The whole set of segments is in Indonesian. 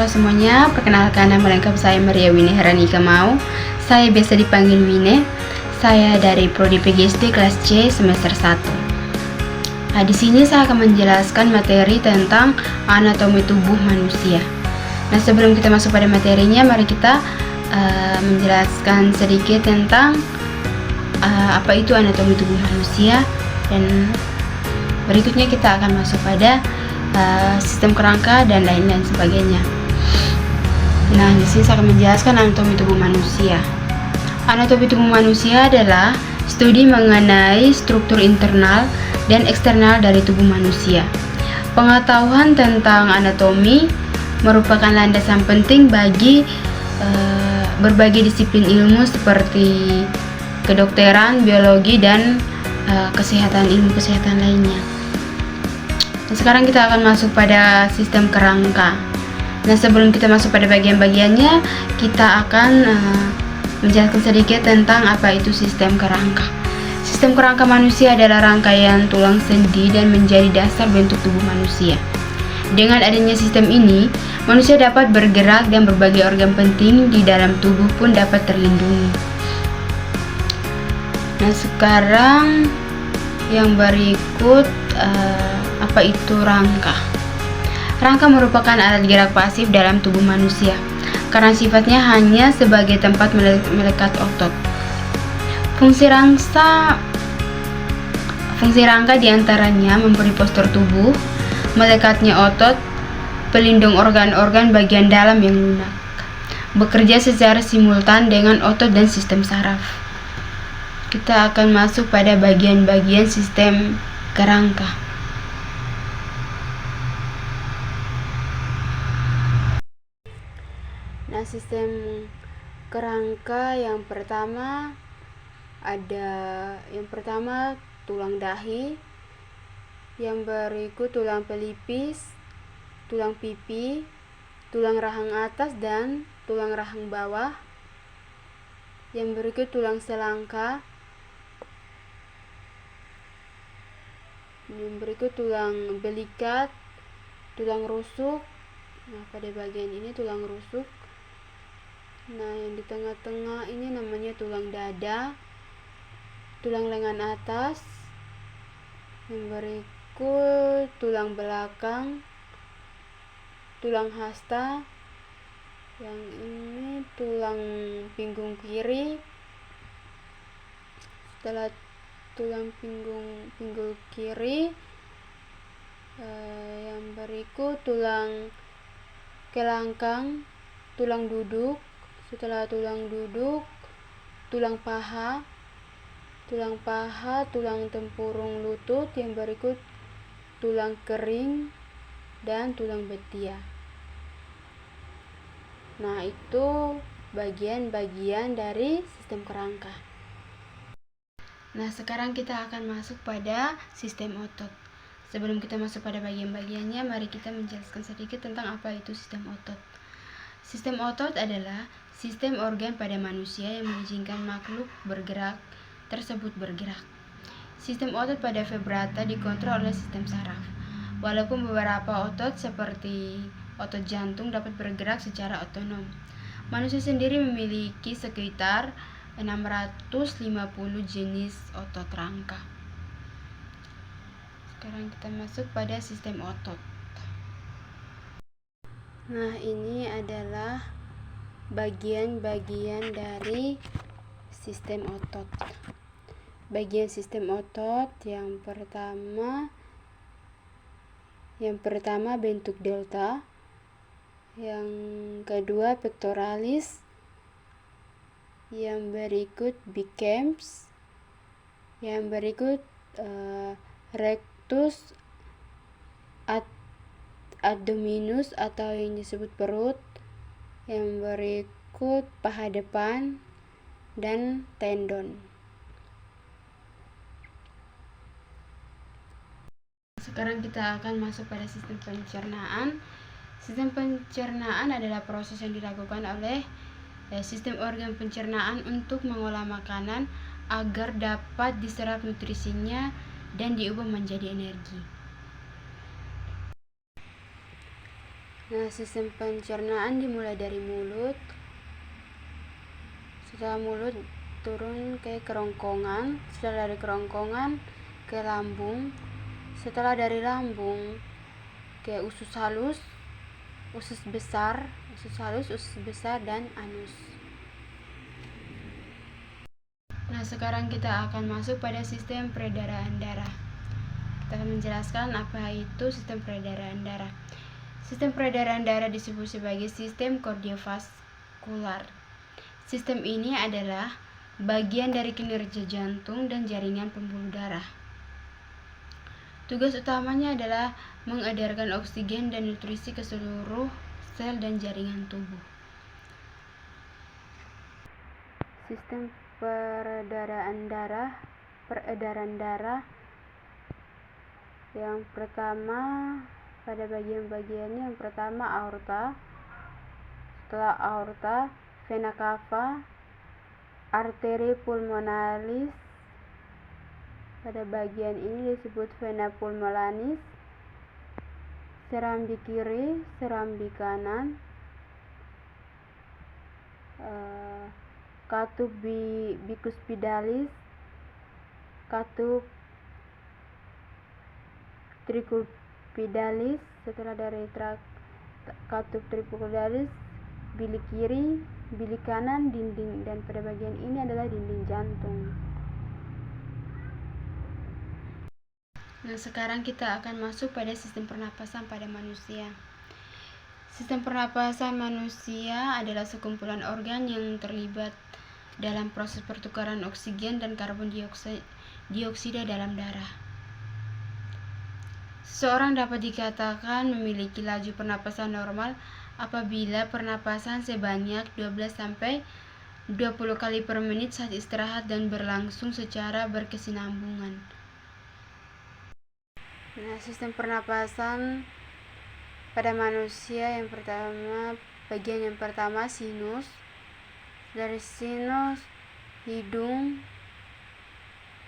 Halo semuanya, perkenalkan nama lengkap saya Maria Wine Herani Kamau. Saya biasa dipanggil Wine. Saya dari Prodi PGSD kelas C semester 1. Nah, di sini saya akan menjelaskan materi tentang anatomi tubuh manusia. Nah, sebelum kita masuk pada materinya, mari kita menjelaskan sedikit tentang apa itu anatomi tubuh manusia, dan berikutnya kita akan masuk pada sistem kerangka dan lain-lain sebagainya. Nah, di sini saya akan menjelaskan anatomi tubuh manusia. Anatomi tubuh manusia adalah studi mengenai struktur internal dan eksternal dari tubuh manusia. Pengetahuan tentang anatomi merupakan landasan penting bagi berbagai disiplin ilmu seperti kedokteran, biologi, dan ilmu kesehatan lainnya. Nah, sekarang kita akan masuk pada sistem kerangka. Nah, sebelum kita masuk pada bagian-bagiannya, kita akan menjelaskan sedikit tentang apa itu sistem kerangka. Sistem kerangka manusia adalah rangkaian tulang sendi dan menjadi dasar bentuk tubuh manusia. Dengan adanya sistem ini, manusia dapat bergerak dan berbagai organ penting di dalam tubuh pun dapat terlindungi. Nah, sekarang yang berikut, apa itu rangka? Rangka merupakan alat gerak pasif dalam tubuh manusia karena sifatnya hanya sebagai tempat melekat otot. Fungsi rangka diantaranya memberi postur tubuh, melekatnya otot, pelindung organ-organ bagian dalam yang lunak, bekerja secara simultan dengan otot dan sistem saraf. Kita akan masuk pada bagian-bagian sistem kerangka. Nah, sistem kerangka yang pertama tulang dahi, yang berikut tulang pelipis, tulang pipi, tulang rahang atas dan tulang rahang bawah, yang berikut tulang selangka, yang berikut tulang belikat, tulang rusuk. Nah, pada bagian ini tulang rusuk. Nah, yang di tengah-tengah ini namanya tulang dada, tulang lengan atas, yang berikut tulang belakang, tulang hasta, yang ini tulang pinggung kiri. Setelah tulang pinggul kiri, yang berikut tulang kelangkang, tulang duduk. Setelah tulang duduk, tulang paha, tulang tempurung lutut, yang berikut tulang kering dan tulang betia. Nah, itu bagian-bagian dari sistem kerangka. Nah, sekarang kita akan masuk pada sistem otot. Sebelum kita masuk pada bagian-bagiannya, mari kita menjelaskan sedikit tentang apa itu sistem otot. Sistem otot adalah sistem organ pada manusia yang mengizinkan makhluk bergerak tersebut bergerak. Sistem otot pada vertebrata dikontrol oleh sistem saraf. Walaupun beberapa otot seperti otot jantung dapat bergerak secara otonom, manusia sendiri memiliki sekitar 650 jenis otot rangka. Sekarang kita masuk pada sistem otot. Nah, ini adalah bagian-bagian dari sistem otot. Bagian sistem otot yang pertama bentuk delta, yang kedua pectoralis, yang berikut biceps, yang berikut rectus abdominus atau yang disebut perut, yang berikut paha depan dan tendon. Sekarang kita akan masuk pada sistem pencernaan. Sistem pencernaan adalah proses yang dilakukan oleh sistem organ pencernaan untuk mengolah makanan agar dapat diserap nutrisinya dan diubah menjadi energi. Nah, sistem pencernaan dimulai dari mulut. Setelah mulut turun ke kerongkongan, setelah dari kerongkongan ke lambung, setelah dari lambung ke usus halus, usus besar, dan anus. Nah, sekarang kita akan masuk pada sistem peredaran darah. Kita akan menjelaskan apa itu sistem peredaran darah. Sistem peredaran darah disebut sebagai sistem kardiovaskular. Sistem ini adalah bagian dari kinerja jantung dan jaringan pembuluh darah. Tugas utamanya adalah mengedarkan oksigen dan nutrisi ke seluruh sel dan jaringan tubuh. Sistem peredaran darah yang pertama pada bagian-bagiannya, yang pertama aorta, setelah aorta vena cava, arteri pulmonalis, pada bagian ini disebut vena pulmonalis, serambi kiri, serambi kanan, katup bicuspidalis, katup tricuspidalis, setelah dari katup tricuspidalis, bilik kiri, bilik kanan, dinding, dan pada bagian ini adalah dinding jantung. Nah, sekarang kita akan masuk pada sistem pernapasan pada manusia. Sistem pernapasan manusia adalah sekumpulan organ yang terlibat dalam proses pertukaran oksigen dan karbon dioksida dalam darah. Seseorang dapat dikatakan memiliki laju pernapasan normal apabila pernapasan sebanyak 12-20 kali per menit saat istirahat dan berlangsung secara berkesinambungan. Nah, sistem pernapasan pada manusia yang pertama, bagian yang pertama sinus. Dari sinus, hidung,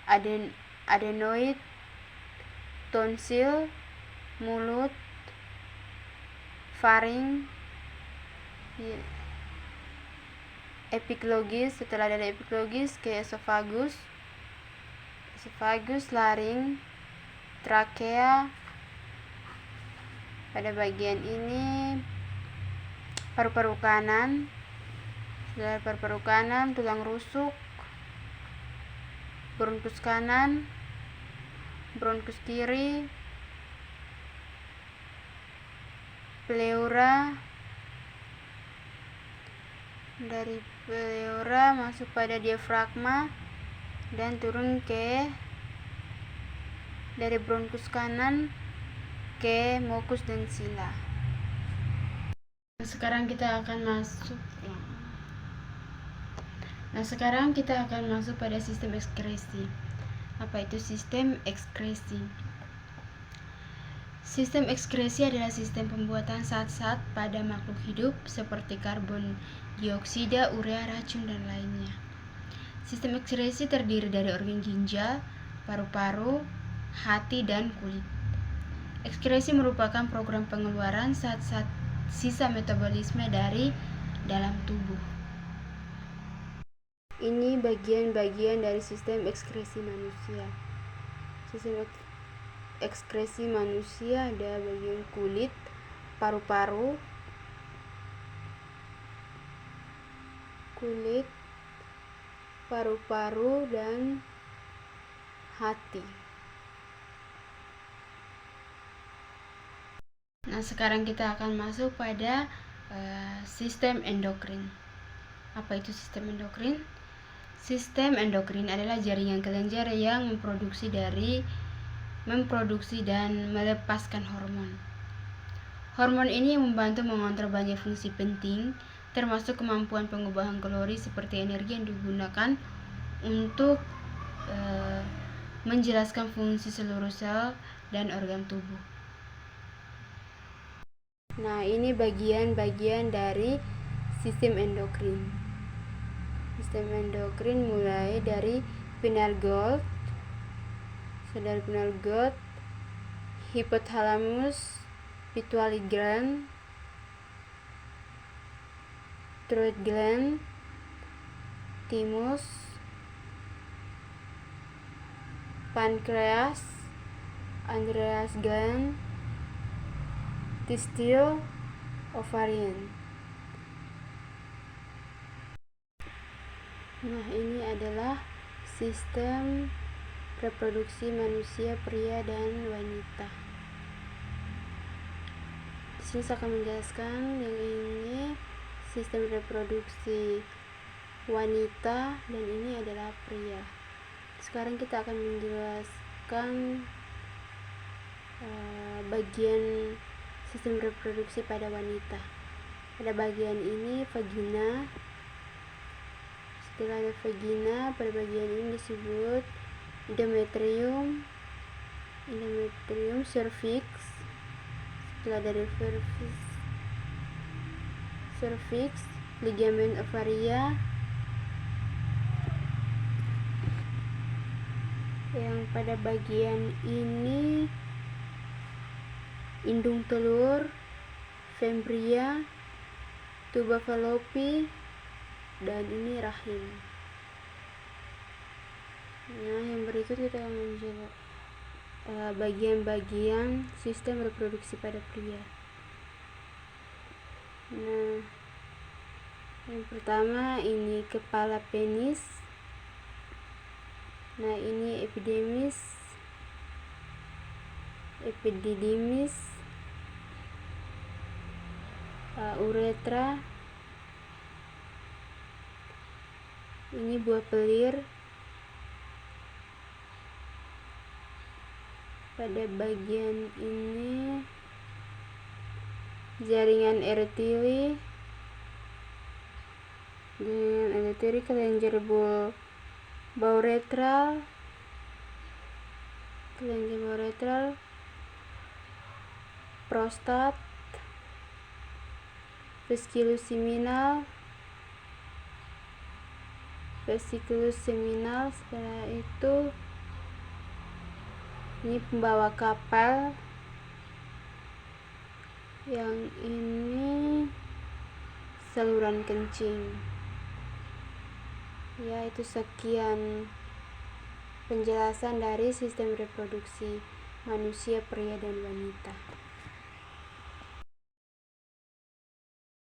adenoid, tonsil, mulut, faring, epiglottis, setelah dari epiglottis ke esofagus, laring, trakea. Pada bagian ini paru-paru kanan, setelah paru-paru kanan tulang rusuk, bronkus kanan, bronkus kiri, pleura. Dari pleura masuk pada diafragma dan turun ke dari bronkus kanan ke mucus dan sila. Sekarang kita akan masuk pada sistem ekskresi. Apa itu sistem ekskresi? Sistem ekskresi adalah sistem pembuatan zat-zat pada makhluk hidup seperti karbon dioksida, urea, racun, dan lainnya. Sistem ekskresi terdiri dari organ ginjal, paru-paru, hati, dan kulit. Ekskresi merupakan program pengeluaran zat-zat sisa metabolisme dari dalam tubuh. Ini bagian-bagian dari sistem ekskresi manusia. Sistem ekskresi manusia ada bagian kulit, paru-paru, dan hati. Nah, sekarang kita akan masuk pada sistem endokrin. Apa itu sistem endokrin? Sistem endokrin adalah jaringan kelenjar yang memproduksi dan melepaskan hormon. Hormon ini membantu mengontrol banyak fungsi penting, termasuk kemampuan pengubahan kalori seperti energi yang digunakan untuk menjelaskan fungsi seluruh sel dan organ tubuh. Nah, ini bagian-bagian dari sistem endokrin. Sistem endokrin mulai dari pineal gland, hypothalamus, pituitary gland, thyroid gland, thymus, pankreas, adrenal gland, testil, ovarian. Nah, ini adalah sistem reproduksi manusia pria dan wanita. Di sini saya akan menjelaskan yang ini sistem reproduksi wanita dan ini adalah pria. Sekarang kita akan menjelaskan bagian sistem reproduksi pada wanita. Pada bagian ini vagina. Setelah ada vagina, pada bagian ini disebut endometrium, cervix. Setelah dari cervix, ligamen ovaria, yang pada bagian ini indung telur, fembria, tuba fallopi, dan ini rahim. Nah, yang berikut kita akan menjelaskan bagian-bagian sistem reproduksi pada pria. Nah, yang pertama ini kepala penis. Nah, ini epididymis, uretra. Ini buah pelir. Pada bagian ini jaringan eretili, kelenjar bauretral, prostat, vesikulus seminal. Setelah itu ini pembawa kapal, yang ini saluran kencing. Ya, itu sekian penjelasan dari sistem reproduksi manusia pria dan wanita.